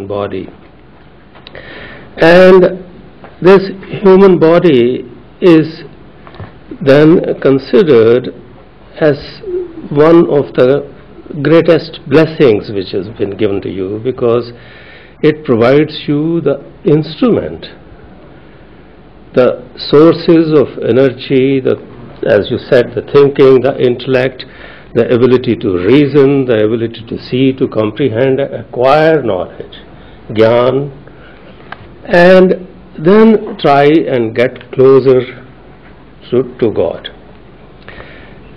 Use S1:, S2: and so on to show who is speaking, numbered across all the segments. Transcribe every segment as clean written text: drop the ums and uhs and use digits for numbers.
S1: body. And this human body is then considered as one of the greatest blessings which has been given to you, because it provides you the instrument, the sources of energy, as you said, the thinking, the intellect, the ability to reason, the ability to see, to comprehend, acquire knowledge, gyan, and then try and get closer to God.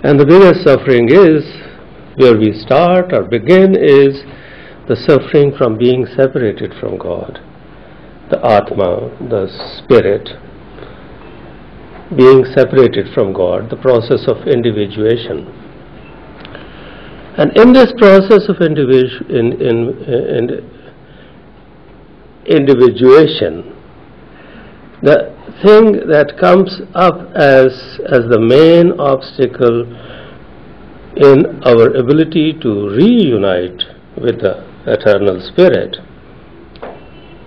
S1: And the biggest suffering is, where we start or begin, is the suffering from being separated from God, the Atma, the spirit, being separated from God, the process of individuation. And in this process of individuation, the thing that comes up as the main obstacle in our ability to reunite with the eternal spirit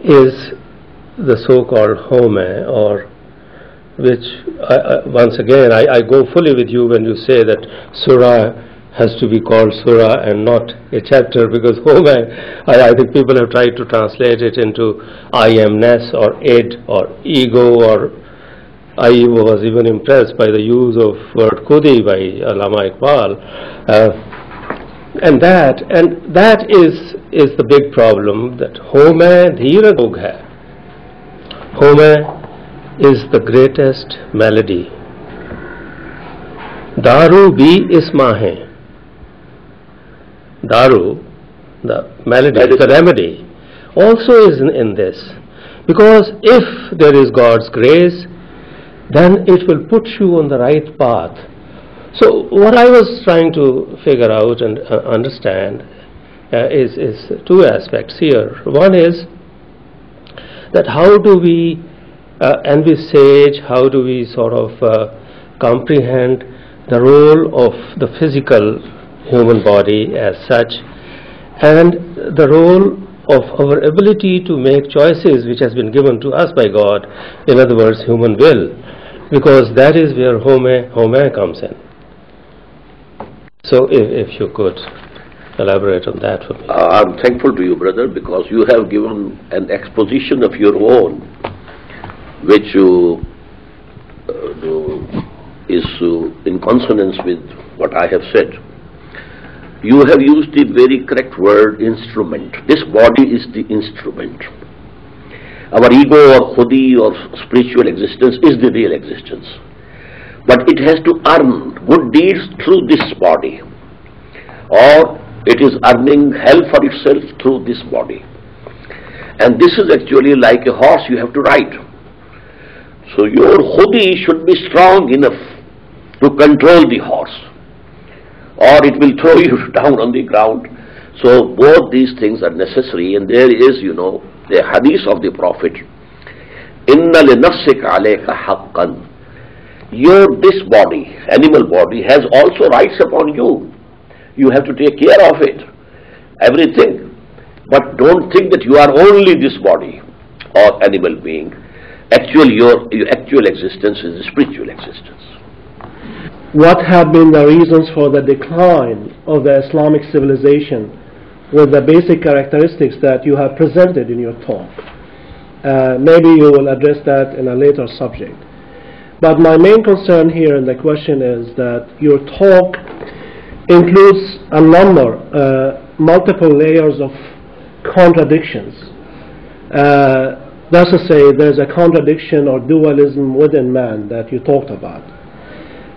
S1: is the so-called home, or which, once again, I go fully with you when you say that surah has to be called surah and not a chapter, because home, I think people have tried to translate it into I amness or id or ego, or I was even impressed by the use of word khudi by Allama Iqbal, and that is the big problem, that home dheera rog hai. Home is the greatest malady. Daru bhi isma hai. Daru, the malady, the remedy, also is in this. Because if there is God's grace, then it will put you on the right path. So what I was trying to figure out and understand is two aspects here. One is that how do we envisage, how do we sort of comprehend the role of the physical human body as such, and the role of our ability to make choices which has been given to us by God, in other words, human will, because that is where home comes in. So if you could elaborate on that for me.
S2: I'm thankful to you, brother, because you have given an exposition of your own, which is in consonance with what I have said. You have used the very correct word, instrument. This body is the instrument. Our ego or khudi or spiritual existence is the real existence. But it has to earn good deeds through this body, or it is earning hell for itself through this body. And this is actually like a horse you have to ride. So your khudi should be strong enough to control the horse, or it will throw you down on the ground. So both these things are necessary, and there is, the hadith of the Prophet, Inna li nafsika alayka haqqan. This body, animal body, has also rights upon you. You have to take care of it, everything. But don't think that you are only this body or animal being. Actually, your actual existence is a spiritual existence.
S3: What have been the reasons for the decline of the Islamic civilization with the basic characteristics that you have presented in your talk? Maybe you will address that in a later subject. But my main concern here in the question is that your talk includes a number, multiple layers of contradictions. That's to say, there's a contradiction or dualism within man that you talked about.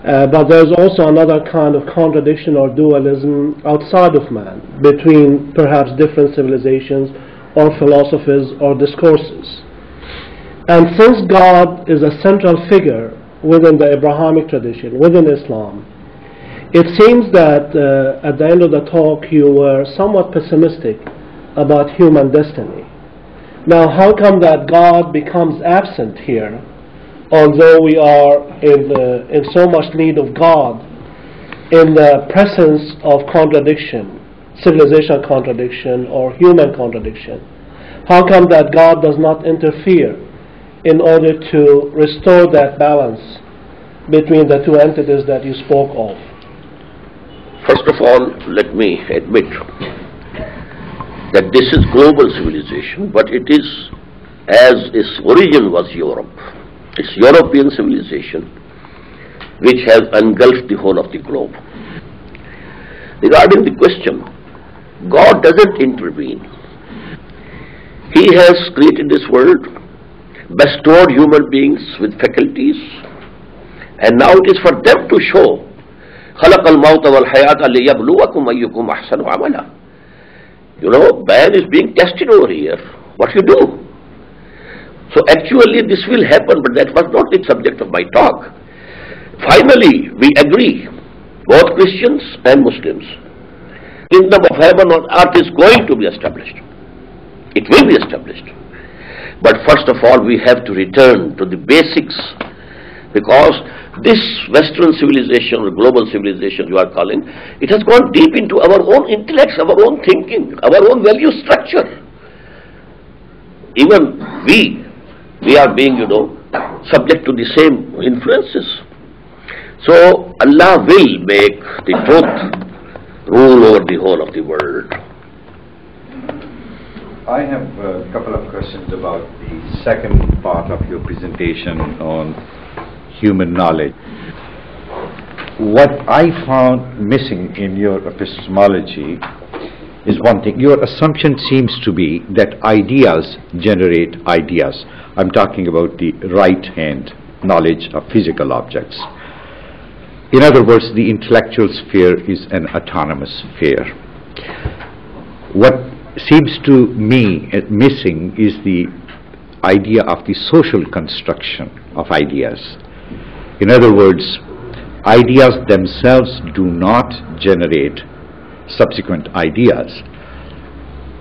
S3: But there's also another kind of contradiction or dualism outside of man, between perhaps different civilizations or philosophies or discourses. And since God is a central figure within the Abrahamic tradition, within Islam, it seems that at the end of the talk you were somewhat pessimistic about human destiny. Now, how come that God becomes absent here, although we are in so much need of God, in the presence of contradiction, civilization contradiction or human contradiction? How come that God does not interfere in order to restore that balance between the two entities that you spoke of?
S2: First of all, let me admit that this is global civilization, but it is, as its origin was Europe. It's European civilization which has engulfed the whole of the globe. Regarding the question, God doesn't intervene. He has created this world, bestowed human beings with faculties, and now it is for them to show خَلَقَ الْمَوْتَ وَالْحَيَاةَ لِيَبْلُوَكُمْ أَيُّكُمْ أَحْسَنُ عَمَلًا. You know, man is being tested over here. What you do? So actually this will happen, but that was not the subject of my talk. Finally, we agree, both Christians and Muslims, kingdom of heaven on earth is going to be established. It will be established. But first of all, we have to return to the basics, because this Western civilization or global civilization you are calling, it has gone deep into our own intellects, our own thinking, our own value structure. Even we are being, subject to the same influences. So Allah will make the truth rule over the whole of the world.
S4: I have a couple of questions about the second part of your presentation on human knowledge. What I found missing in your epistemology is one thing. Your assumption seems to be that ideas generate ideas. I'm talking about the right-hand knowledge of physical objects. In other words, the intellectual sphere is an autonomous sphere. What seems to me missing is the idea of the social construction of ideas. In other words, ideas themselves do not generate subsequent ideas,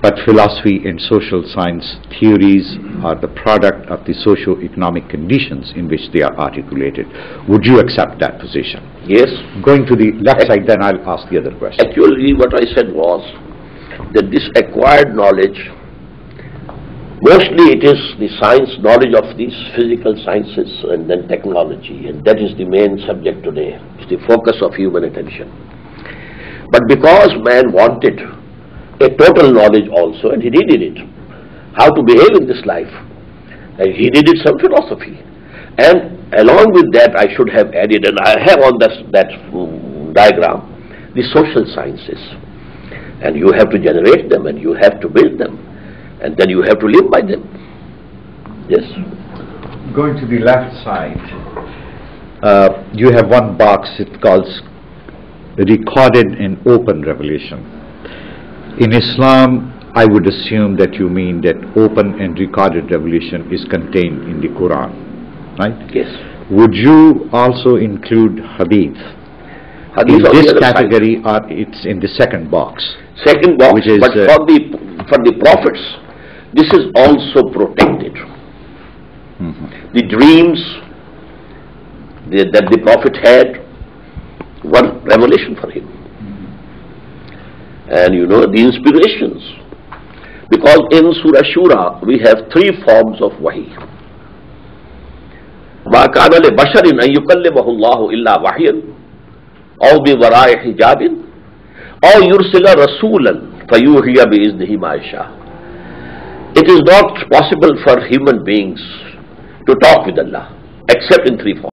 S4: but philosophy and social science theories are the product of the socio-economic conditions in which they are articulated. Would you accept that position?
S2: Yes.
S4: Going to the left side, then I'll ask the other question.
S2: Actually, what I said was that this acquired knowledge, mostly it is the science, knowledge of these physical sciences and then technology, and that is the main subject today. It's the focus of human attention. But because man wanted a total knowledge also, and he needed it, how to behave in this life, and he needed some philosophy. And along with that, I should have added, and I have on that diagram, the social sciences. And you have to generate them, and you have to build them, and then you have to live by them. Yes.
S4: Going to the left side, you have one box, it calls recorded and open revelation. In Islam, I would assume that you mean that open and recorded revelation is contained in the Quran, right?
S2: Yes.
S4: Would you also include hadith? In this category, or it's in the second box?
S2: Second box,
S4: which is,
S2: but for the prophets, this is also protected. The dreams that the prophet had were revelation for him. And the inspirations. Because in Surah Shura, we have 3 forms of wahi. مَا كَانَ لِبَشَرٍ أَن يُكَلِّمَهُ اللَّهُ إِلَّا وَحْيًا أَوْ بِوَرَاءِ حِجَابٍ أَوْ يُرْسِلَ رَسُولًا فَيُوحِيَ بِإِذْنِهِ مَا يَشَاءُ. It is not possible for human beings to talk with Allah except in 3 forms.